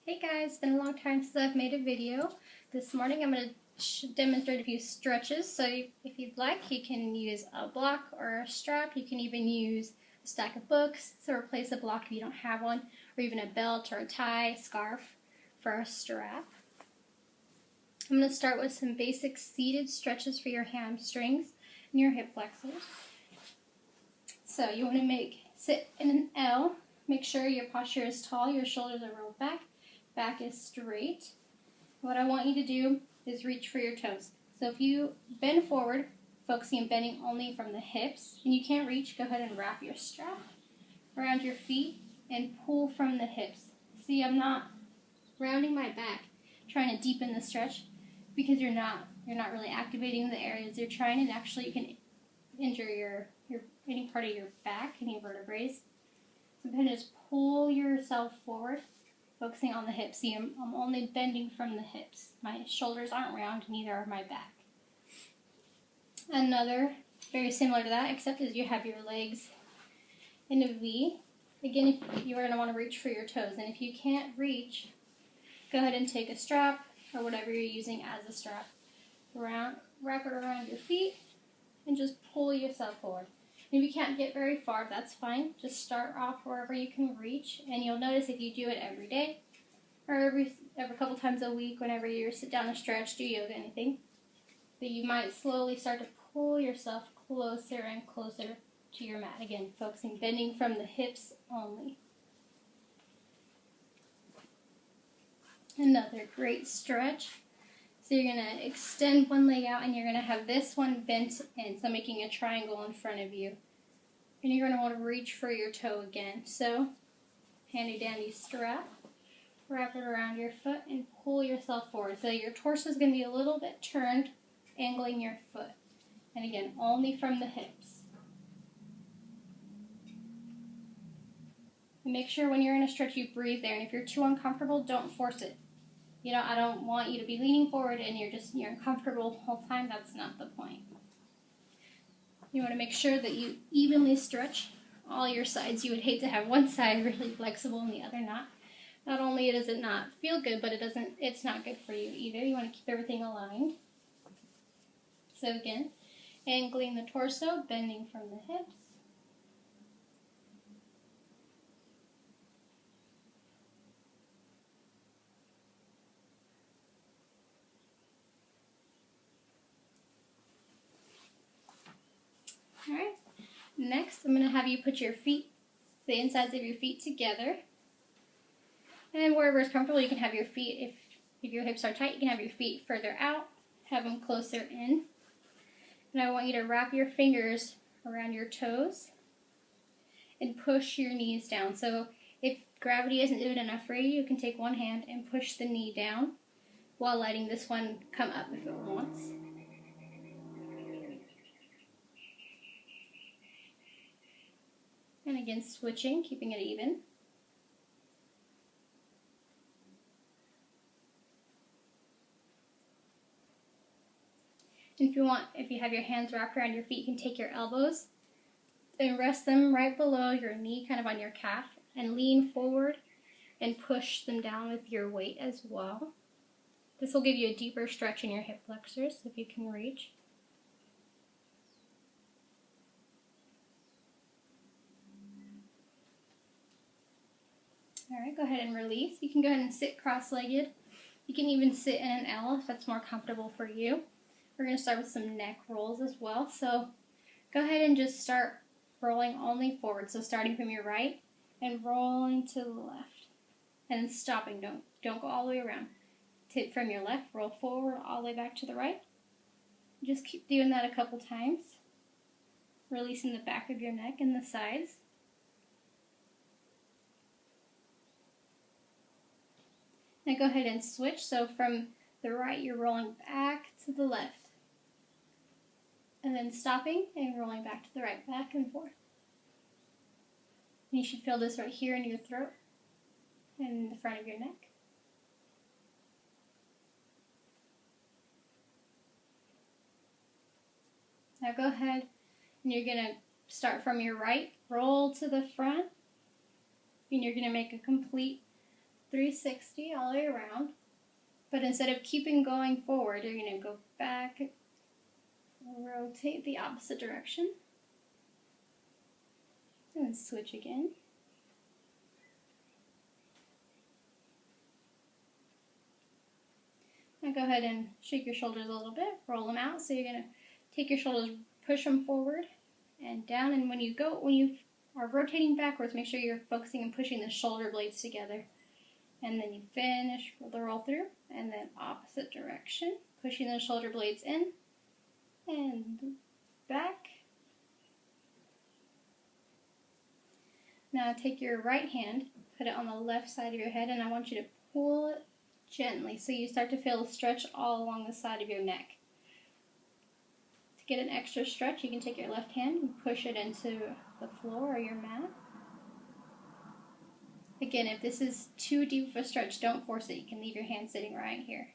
Hey guys, it's been a long time since I've made a video. This morning I'm going to demonstrate a few stretches. So if you'd like, you can use a block or a strap. You can even use a stack of books to replace a block if you don't have one, or even a belt or a tie, scarf for a strap. I'm going to start with some basic seated stretches for your hamstrings and your hip flexors. So you want to sit in an L. Make sure your posture is tall, your shoulders are rolled back. Back is straight. What I want you to do is reach for your toes. So if you bend forward, focusing on bending only from the hips, and you can't reach, go ahead and wrap your strap around your feet and pull from the hips. See, I'm not rounding my back, trying to deepen the stretch, because you're not really activating the areas you're trying, and actually you can injure your any part of your back, any vertebrae. So go ahead and just pull yourself forward, focusing on the hips. See, I'm only bending from the hips. My shoulders aren't round, neither are my back. Another, very similar to that, except as you have your legs in a V. Again, you are going to want to reach for your toes. And if you can't reach, go ahead and take a strap, or whatever you're using as a strap. Wrap it around your feet, and just pull yourself forward. If you can't get very far, that's fine. Just start off wherever you can reach, and you'll notice if you do it every day, or every couple times a week, whenever you sit down and stretch, do yoga, anything, that you might slowly start to pull yourself closer and closer to your mat. Again, focusing, bending from the hips only. Another great stretch. So you're going to extend one leg out, and you're going to have this one bent in, so making a triangle in front of you. And you're going to want to reach for your toe again. So, handy dandy strap, wrap it around your foot, and pull yourself forward. So your torso is going to be a little bit turned, angling your foot. And again, only from the hips. And make sure when you're in a stretch you breathe there, and if you're too uncomfortable, don't force it. I don't want you to be leaning forward and you're uncomfortable the whole time. That's not the point. You want to make sure that you evenly stretch all your sides. You would hate to have one side really flexible and the other not. Not only does it not feel good, but it's not good for you either. You want to keep everything aligned. So again, angling the torso, bending from the hips. Alright, next I'm going to have you put your feet, the insides of your feet together. And wherever is comfortable, you can have your feet, if your hips are tight, you can have your feet further out, have them closer in. And I want you to wrap your fingers around your toes and push your knees down. So if gravity isn't doing enough for you, you can take one hand and push the knee down while letting this one come up if it wants. And again, switching, keeping it even. And if you have your hands wrapped around your feet, you can take your elbows and rest them right below your knee, kind of on your calf, and lean forward and push them down with your weight as well. This will give you a deeper stretch in your hip flexors if you can reach. Alright, go ahead and release. You can go ahead and sit cross-legged. You can even sit in an L if that's more comfortable for you. We're going to start with some neck rolls as well. So go ahead and just start rolling only forward. So starting from your right and rolling to the left. And then stopping. Don't go all the way around. Tip from your left, roll forward all the way back to the right. Just keep doing that a couple times. Releasing the back of your neck and the sides. Now go ahead and switch. So from the right, you're rolling back to the left. And then stopping and rolling back to the right, back and forth. And you should feel this right here in your throat and in the front of your neck. Now go ahead and you're going to start from your right, roll to the front, and you're going to make a complete 360 all the way around. But instead of keeping going forward, you're going to go back, rotate the opposite direction, and switch again. Now go ahead and shake your shoulders a little bit, roll them out. So you're going to take your shoulders, push them forward and down. And when you are rotating backwards, make sure you're focusing and pushing the shoulder blades together. And then you finish the roll through, and then opposite direction, pushing the shoulder blades in and back. Now take your right hand, put it on the left side of your head, and I want you to pull it gently so you start to feel the stretch all along the side of your neck. To get an extra stretch, you can take your left hand and push it into the floor or your mat. Again, if this is too deep of a stretch, don't force it. You can leave your hand sitting right here.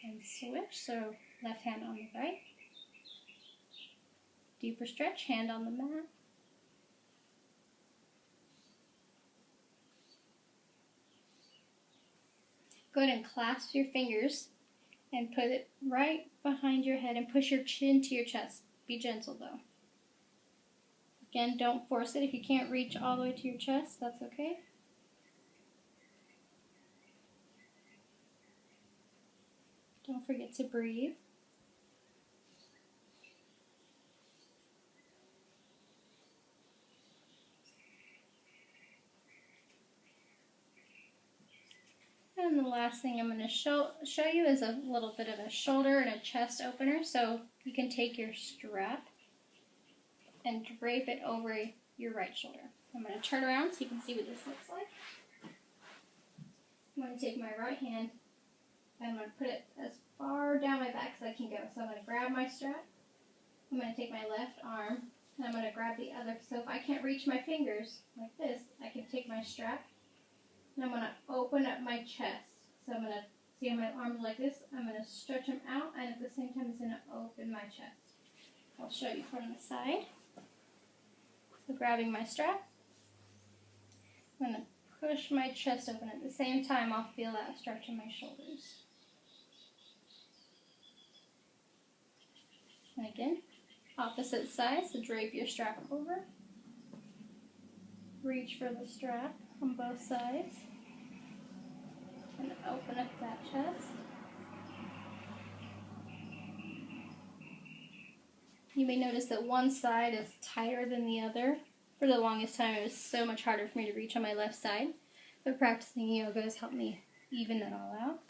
And switch, so left hand on the right. Deeper stretch, hand on the mat. Go ahead and clasp your fingers and put it right behind your head and push your chin to your chest. Be gentle though. Again, don't force it. If you can't reach all the way to your chest, that's okay. Don't forget to breathe. And the last thing I'm going to show you is a little bit of a shoulder and a chest opener. So you can take your strap and drape it over your right shoulder. I'm going to turn around so you can see what this looks like. I'm going to take my right hand and I'm going to put it as far down my back as I can go. So I'm going to grab my strap. I'm going to take my left arm and I'm going to grab the other. So if I can't reach my fingers like this, I can take my strap and I'm going to open up my chest. So I'm going to see how my arms like this. I'm going to stretch them out and at the same time it's going to open my chest. I'll show you from the side. So grabbing my strap, I'm going to push my chest open. At the same time, I'll feel that stretch in my shoulders. And again, opposite side, so drape your strap over. Reach for the strap on both sides. And open up that chest. You may notice that one side is tighter than the other. For the longest time, it was so much harder for me to reach on my left side. But practicing yoga has helped me even that all out.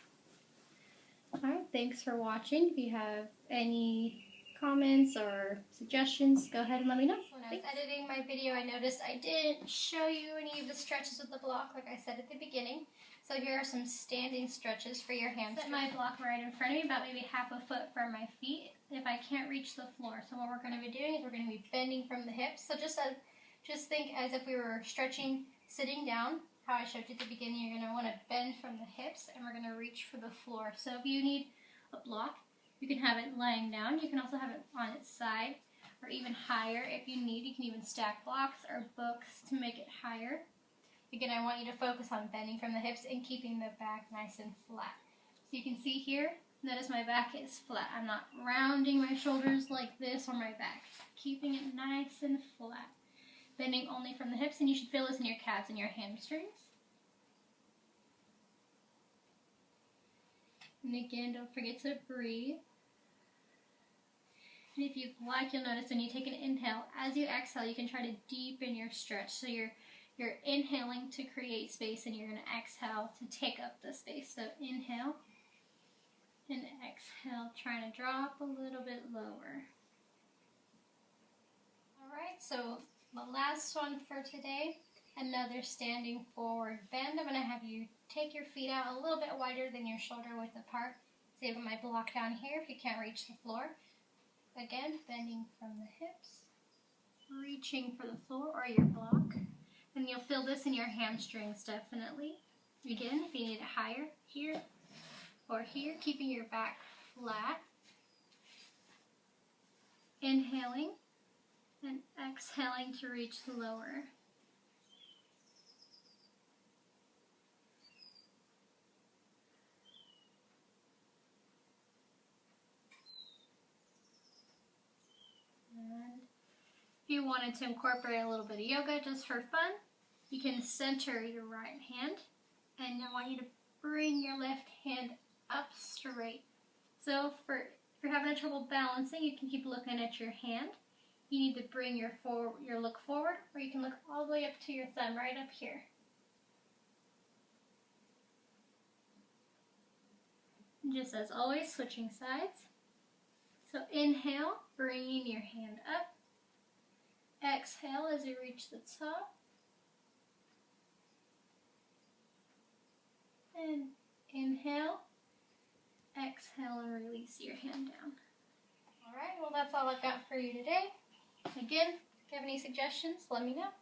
Alright, thanks for watching. If you have any comments or suggestions, go ahead and let me know. When I was editing my video, I noticed I didn't show you any of the stretches with the block like I said at the beginning. So here are some standing stretches for your hamstrings. Set my block right in front of me, about maybe half a foot from my feet if I can't reach the floor. So what we're going to be doing is we're going to be bending from the hips. So just think as if we were stretching sitting down. How I showed you at the beginning, you're going to want to bend from the hips and we're going to reach for the floor. So if you need a block, you can have it lying down. You can also have it on its side or even higher if you need. You can even stack blocks or books to make it higher. Again, I want you to focus on bending from the hips and keeping the back nice and flat. So you can see here, notice my back is flat. I'm not rounding my shoulders like this or my back. Keeping it nice and flat. Bending only from the hips, and you should feel this in your calves and your hamstrings. And again, don't forget to breathe. And if you'd like, you'll notice when you take an inhale, as you exhale, you can try to deepen your stretch. So you're inhaling to create space, and you're going to exhale to take up the space. So inhale and exhale, trying to drop a little bit lower. Alright, so the last one for today, another standing forward bend. I'm going to have you take your feet out a little bit wider than your shoulder width apart. So you have my block down here if you can't reach the floor. Again, bending from the hips, reaching for the floor or your block. And you'll feel this in your hamstrings definitely. Again, if you need it higher, here or here, keeping your back flat. Inhaling and exhaling to reach the lower. you wanted to incorporate a little bit of yoga just for fun, you can center your right hand, and I want you to bring your left hand up straight. So if you're having trouble balancing, you can keep looking at your hand. You need to bring your look forward, or you can look all the way up to your thumb, right up here. And just as always, switching sides. So inhale, bringing your hand up. Exhale as you reach the top. And inhale, exhale, and release your hand down. All right, well, that's all I've got for you today. Again, if you have any suggestions, let me know.